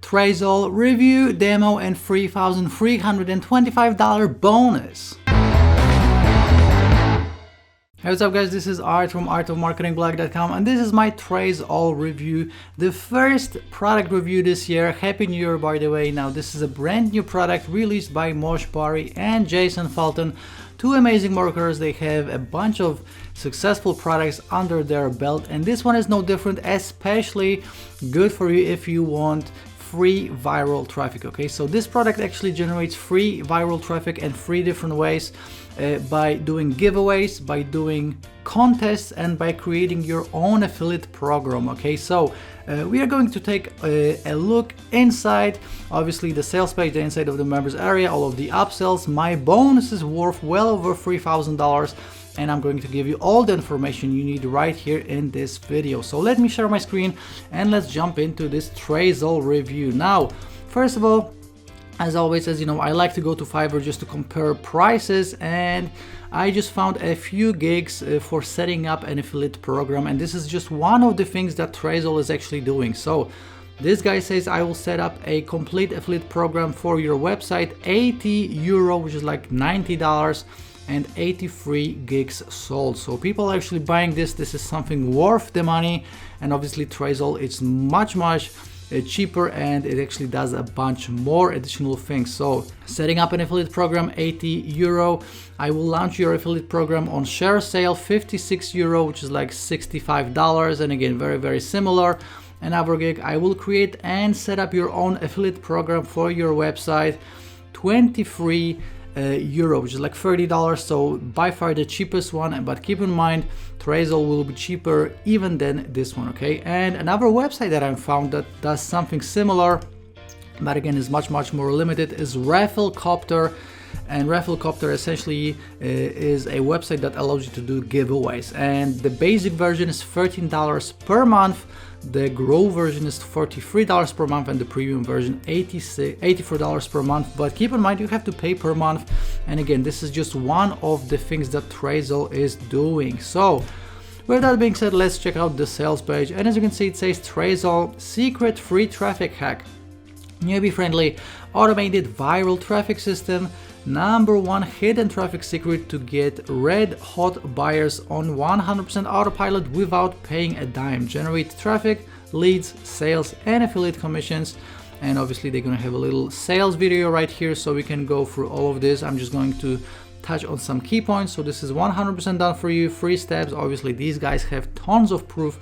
TrazeAll review, demo, and $3,325 bonus. Hey, what's up guys, this is Art from artofmarketingblog.com, and this is my TrazeAll review, the first product review this year. Happy New Year, by the way. Now this is a brand new product released by Mosh, Bari and Fulton, two amazing marketers. They have a bunch of successful products under their belt, and this one is no different, especially good for you if you want free viral traffic. Okay, so this product actually generates free viral traffic in 3 different ways, by doing giveaways, by doing contests, and by creating your own affiliate program. Okay, so we are going to take a look inside, obviously the sales page, the inside of the members area, all of the upsells. My bonus is worth well over $3,000, and I'm going to give you all the information you need right here in this video. So let me share my screen and let's jump into this TrazeAll review. Now, first of all, as always, as you know, I like to go to Fiverr just to compare prices, and I just found a few gigs for setting up an affiliate program, and this is just one of the things that TrazeAll is actually doing. So this guy says, I will set up a complete affiliate program for your website, €80, which is like $90, and 83 gigs sold. So people are actually buying this. This is something worth the money, and obviously TrazeAll, it's much cheaper, and it actually does a bunch more additional things. So setting up an affiliate program, €80. I will launch your affiliate program on share sale, €56, which is like $65, and again very similar. Another gig, I will create and set up your own affiliate program for your website, €23, which is like $30, so by far the cheapest one. But keep in mind, TrazeAll will be cheaper even than this one. Okay, and another website that I found that does something similar, but again is much more limited, is Rafflecopter. And Rafflecopter essentially is a website that allows you to do giveaways, and the basic version is $13 per month. The Grow version is $43 per month, and the premium version $84 per month. But keep in mind, you have to pay per month, and again, this is just one of the things that TrazeAll is doing. So with that being said, let's check out the sales page, and as you can see, it says TrazeAll secret free traffic hack, newbie friendly automated viral traffic system, #1 hidden traffic secret to get red hot buyers on 100% autopilot without paying a dime. Generate traffic, leads, sales, and affiliate commissions. And obviously they're gonna have a little sales video right here, so we can go through all of this. I'm just going to touch on some key points. So this is 100% done for you, 3 steps. Obviously these guys have tons of proof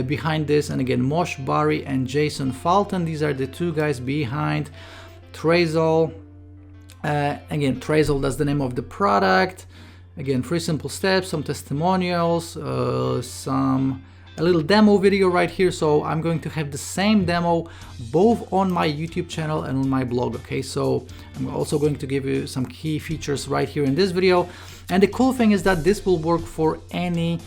behind this, and again, Mosh, Bari, and Fulton, these are the 2 guys behind TrazeAll. Again, TrazeAll, that's the name of the product. Again, 3 simple steps, some testimonials, a little demo video right here. So I'm going to have the same demo both on my YouTube channel and on my blog. Okay, so I'm also going to give you some key features right here in this video. And the cool thing is that this will work for any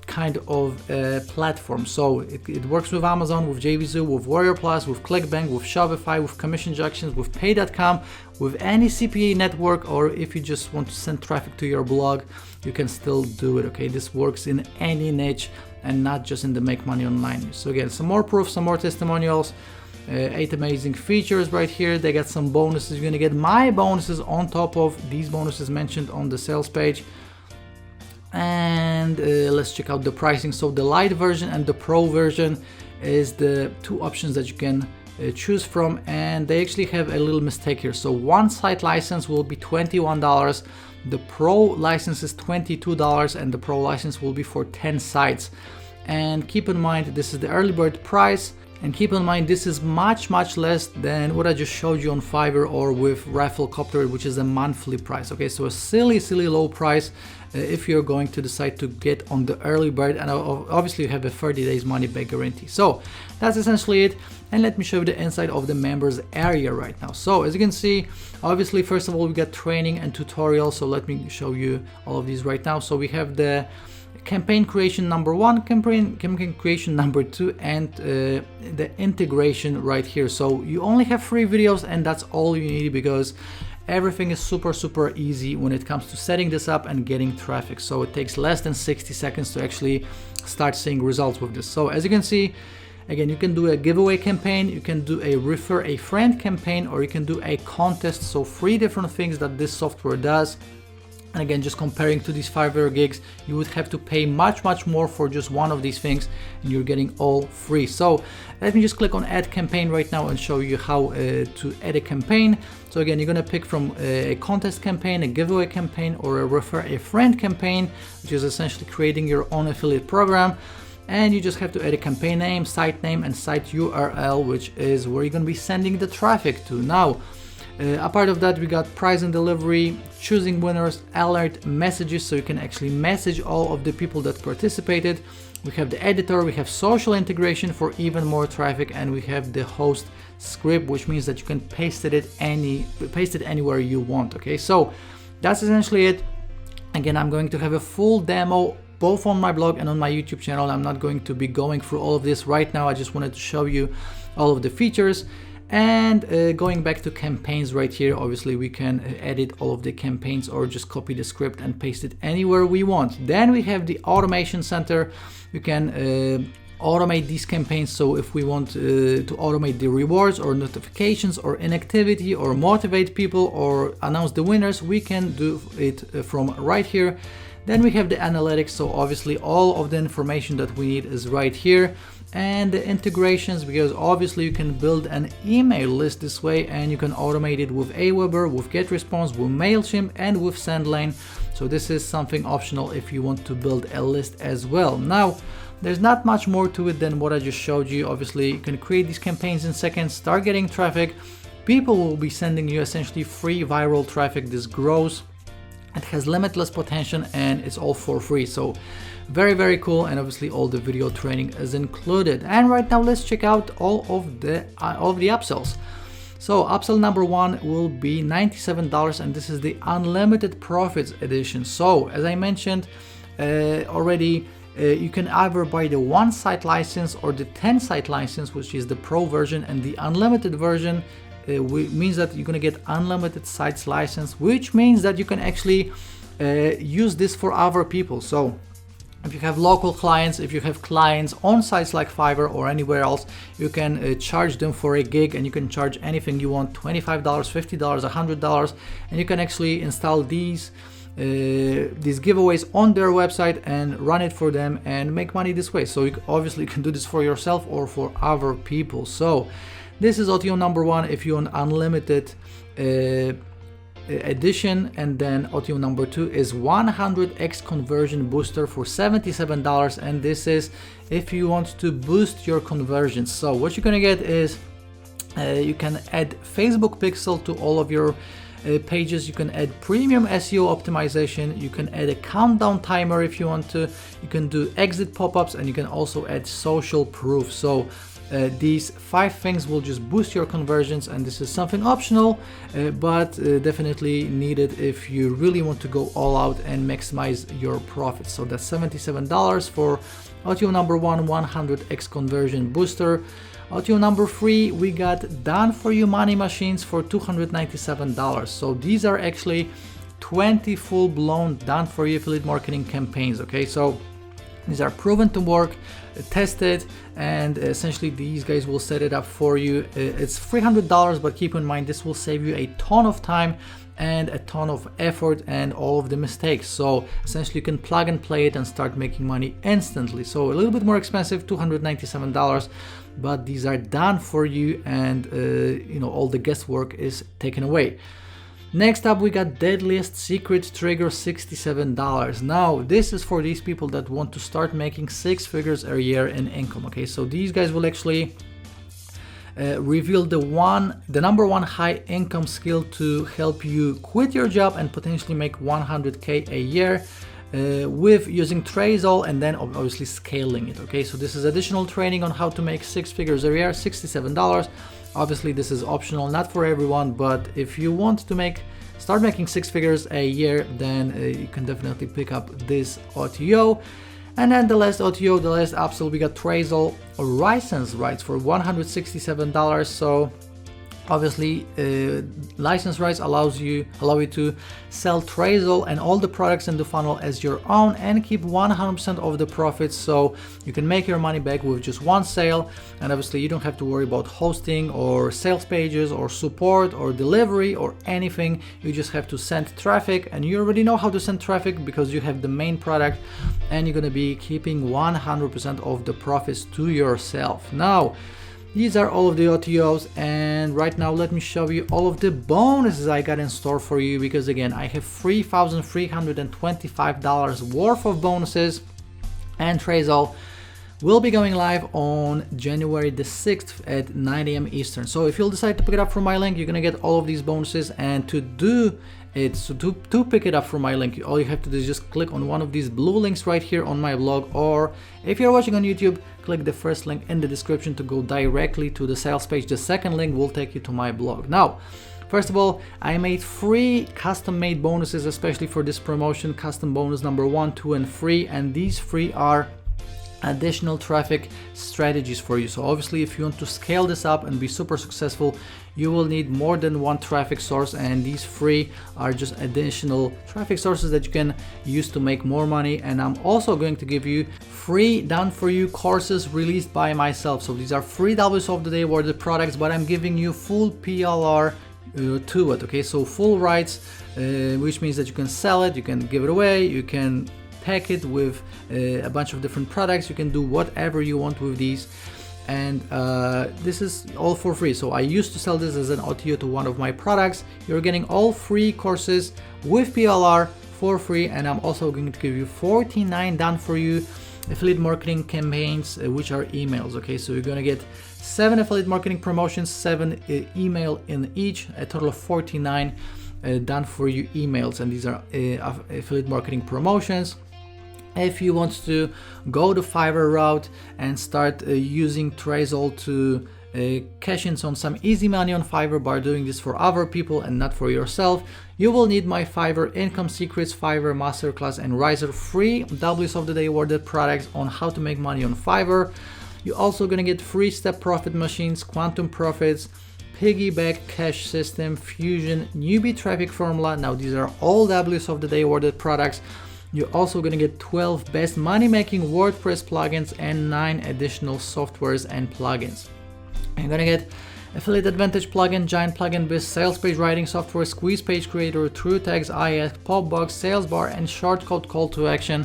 kind of platform. So it works with Amazon, with JVZoo, with Warrior Plus, with ClickBank, with Shopify, with commission injections, with Pay.com, with any CPA network, or if you just want to send traffic to your blog, you can still do it. Okay, this works in any niche and not just in the make money online. So again, some more proof, some more testimonials, 8 amazing features right here. They got some bonuses. You're gonna get my bonuses on top of these bonuses mentioned on the sales page. And let's check out the pricing. So the light version and the pro version is the 2 options that you can choose from, and they actually have a little mistake here. So 1 site license will be $21, the pro license is $22, and the pro license will be for 10 sites. And keep in mind, this is the early bird price. And keep in mind, this is much less than what I just showed you on Fiverr or with Rafflecopter, which is a monthly price. Okay, so a silly low price if you're going to decide to get on the early bird, and obviously you have a 30 days money back guarantee. So that's essentially it, and let me show you the inside of the members area right now. So as you can see, obviously first of all we got training and tutorials, so let me show you all of these right now. So we have the campaign creation #1, campaign creation #2, and the integration right here. So you only have 3 videos, and that's all you need, because everything is super easy when it comes to setting this up and getting traffic. So it takes less than 60 seconds to actually start seeing results with this. So as you can see, Again, you can do a giveaway campaign, you can do a refer a friend campaign, or you can do a contest. So 3 different things that this software does. And again, just comparing to these $5 gigs, you would have to pay much more for just one of these things, and you're getting all free. So let me just click on add campaign right now and show you how to add a campaign. So again, you're gonna pick from a contest campaign, a giveaway campaign, or a refer a friend campaign, which is essentially creating your own affiliate program. And you just have to add a campaign name, and site URL, which is where you're gonna be sending the traffic to. Now, apart of that, we got price and delivery, choosing winners, alert messages, so you can actually message all of the people that participated. We have the editor, we have social integration for even more traffic, and we have the host script, which means that you can paste it anywhere you want. Okay, so that's essentially it. Again, I'm going to have a full demo both on my blog and on my YouTube channel. I'm not going to be going through all of this right now. I just wanted to show you all of the features. And going back to campaigns right here, obviously we can edit all of the campaigns or just copy the script and paste it anywhere we want. Then we have the automation center. You can automate these campaigns. So if we want to automate the rewards or notifications or inactivity or motivate people or announce the winners, we can do it from right here. Then we have the analytics, so obviously all of the information that we need is right here. And the integrations, because obviously you can build an email list this way, and you can automate it with Aweber, with GetResponse, with MailChimp, and with SendLane. So this is something optional if you want to build a list as well. Now, there's not much more to it than what I just showed you. Obviously, you can create these campaigns in seconds, start getting traffic. People will be sending you essentially free viral traffic. This grows. It has limitless potential, and it's all for free. So very cool, and obviously all the video training is included. And right now let's check out all of the upsells. So upsell number 1 will be $97, and this is the unlimited profits edition. So as I mentioned already, you can either buy the 1 site license or the 10 site license, which is the pro version, and the unlimited version means that you're gonna get unlimited sites license, which means that you can actually use this for other people. So if you have local clients, if you have clients on sites like Fiverr or anywhere else, you can charge them for a gig, and you can charge anything you want, $25, $50, $100, and you can actually install these giveaways on their website and run it for them and make money this way. So you obviously can do this for yourself or for other people. So this is OTO number 1 if you want unlimited edition, and then OTO number 2 is 100x conversion booster for $77, and this is if you want to boost your conversions. So what you're gonna get is you can add Facebook pixel to all of your pages. You can add premium SEO optimization, you can add a countdown timer if you want to, you can do exit pop-ups, and you can also add social proof. So these 5 things will just boost your conversions, and this is something optional, but definitely needed if you really want to go all out and maximize your profits. So that's $77 for OTO number 1, 100x conversion booster. OTO number 3, we got done for you money machines for $297. So these are actually 20 full-blown done for you affiliate marketing campaigns. Okay, so these are proven to work, tested, and essentially these guys will set it up for you. It's $300, but keep in mind this will save you a ton of time and a ton of effort and all of the mistakes. So essentially you can plug and play it and start making money instantly. So a little bit more expensive, $297, but these are done for you, and you know, all the guesswork is taken away. Next up, we got Deadliest Secret Trigger, $67. Now, this is for these people that want to start making 6 figures a year in income. Okay, so these guys will actually reveal the number 1 high income skill to help you quit your job and potentially make 100K a year with using TrazeAll, and then obviously scaling it. Okay, so this is additional training on how to make 6 figures a year, $67. Obviously this is optional, not for everyone, but if you want to start making 6 figures a year, then you can definitely pick up this OTO. And then the last OTO, the last upsell, we got TrazeAll license rights for $167. So Obviously, license rights allow you to sell TrazeAll and all the products in the funnel as your own and keep 100% of the profits, so you can make your money back with just one sale. And obviously you don't have to worry about hosting or sales pages or support or delivery or anything. You just have to send traffic, and you already know how to send traffic because you have the main product, and you're gonna be keeping 100% of the profits to yourself. Now, these are all of the OTOs, and right now let me show you all of the bonuses I got in store for you, because again, I have $3,325 worth of bonuses, and TrazeAll will be going live on January the 6th at 9 AM Eastern. So if you'll decide to pick it up from my link, you're gonna get all of these bonuses. And to do it, so to pick it up from my link, all you have to do is just click on one of these blue links right here on my blog, or if you're watching on YouTube, click the first link in the description to go directly to the sales page. The second link will take you to my blog. Now, first of all, I made 3 custom-made bonuses, especially for this promotion: custom bonus number 1, 2, and 3, and these 3 are additional traffic strategies for you. So obviously, if you want to scale this up and be super successful, you will need more than one traffic source, and these 3 are just additional traffic sources that you can use to make more money. And I'm also going to give you free done for you courses released by myself. So these are 3 W's of the day awarded products, but I'm giving you full PLR to it. Okay, so full rights, which means that you can sell it, you can give it away, you can pack it with a bunch of different products, you can do whatever you want with these, and this is all for free. So I used to sell this as an OTO to one of my products. You're getting all free courses with PLR for free, and I'm also going to give you 49 done for you affiliate marketing campaigns, which are emails. Okay, so you're gonna get 7 affiliate marketing promotions, 7 email in each, a total of 49 done for you emails, and these are affiliate marketing promotions. If you want to go the Fiverr route and start using TrazeAll to cash in on some easy money on Fiverr by doing this for other people and not for yourself, you will need my Fiverr Income Secrets, Fiverr Masterclass, and Riser, 3 W's of the day awarded products on how to make money on Fiverr. You're also gonna get free step profit machines, quantum profits, piggyback cash system, fusion, newbie traffic formula. Now these are all W's of the day awarded products. You're also going to get 12 best money-making WordPress plugins and 9 additional softwares and plugins. You're going to get Affiliate Advantage plugin, Giant Plugin Biz, Sales Page Writing Software, Squeeze Page Creator, True Tags, IS, Popbox, Sales Bar, and Shortcode Call to Action.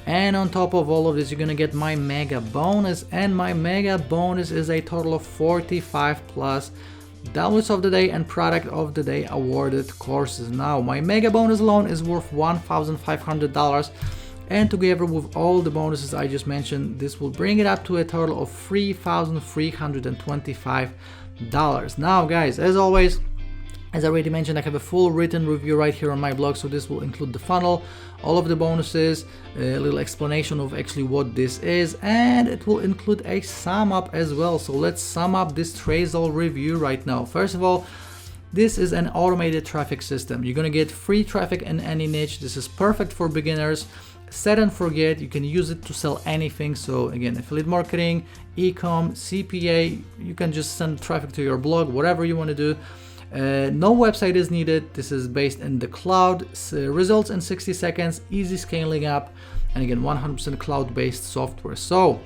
And on top of all of this, you're going to get my mega bonus, and my mega bonus is a total of 45 plus downloads of the day and product of the day awarded courses. Now my mega bonus alone is worth $1,500, and together with all the bonuses I just mentioned, this will bring it up to a total of $3,325. Now guys, as always, as I already mentioned, I have a full written review right here on my blog, so this will include the funnel, all of the bonuses, a little explanation of actually what this is, and it will include a sum up as well. So let's sum up this TrazeAll review right now. First of all, this is an automated traffic system. You're gonna get free traffic in any niche. This is perfect for beginners. Set and forget, you can use it to sell anything. So again, affiliate marketing, e-com, CPA, you can just send traffic to your blog, whatever you want to do. No website is needed. This is based in the cloud, results in 60 seconds, easy scaling up, and again 100% cloud-based software. So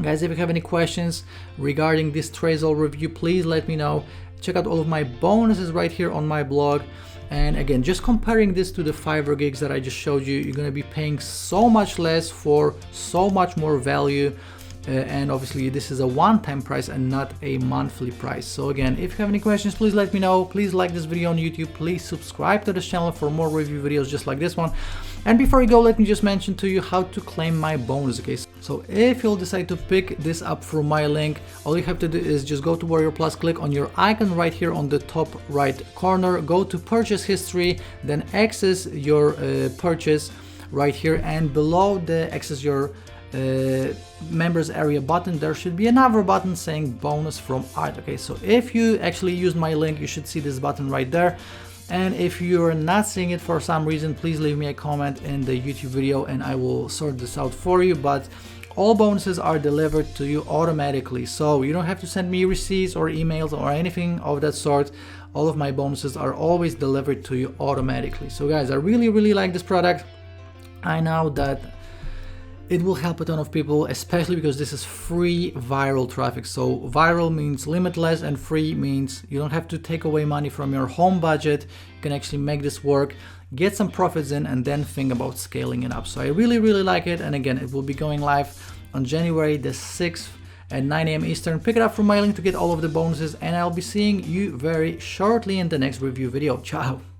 guys, if you have any questions regarding this TrazeAll review, please let me know. Check out all of my bonuses right here on my blog. And again, just comparing this to the Fiverr gigs that I just showed you, you're going to be paying so much less for so much more value. And obviously this is a one-time price and not a monthly price. So again, if you have any questions, please let me know. Please like this video on YouTube. Please subscribe to this channel for more review videos just like this one. And before we go, let me just mention to you how to claim my bonus. Okay, so if you'll decide to pick this up from my link, all you have to do is just go to Warrior Plus, click on your icon right here on the top right corner, go to purchase history, then access your purchase right here, and below the access your members area button, there should be another button saying bonus from art. Okay, so if you actually used my link, you should see this button right there. And if you're not seeing it for some reason, please leave me a comment in the YouTube video and I will sort this out for you. But all bonuses are delivered to you automatically, so you don't have to send me receipts or emails or anything of that sort. All of my bonuses are always delivered to you automatically. So guys, I really like this product. I know that it will help a ton of people, especially because this is free viral traffic. So viral means limitless, and free means you don't have to take away money from your home budget. You can actually make this work, get some profits in, and then think about scaling it up. So I really like it. And again, it will be going live on January the 6th at 9 a.m. Eastern. Pick it up from my link to get all of the bonuses, and I'll be seeing you very shortly in the next review video. Ciao.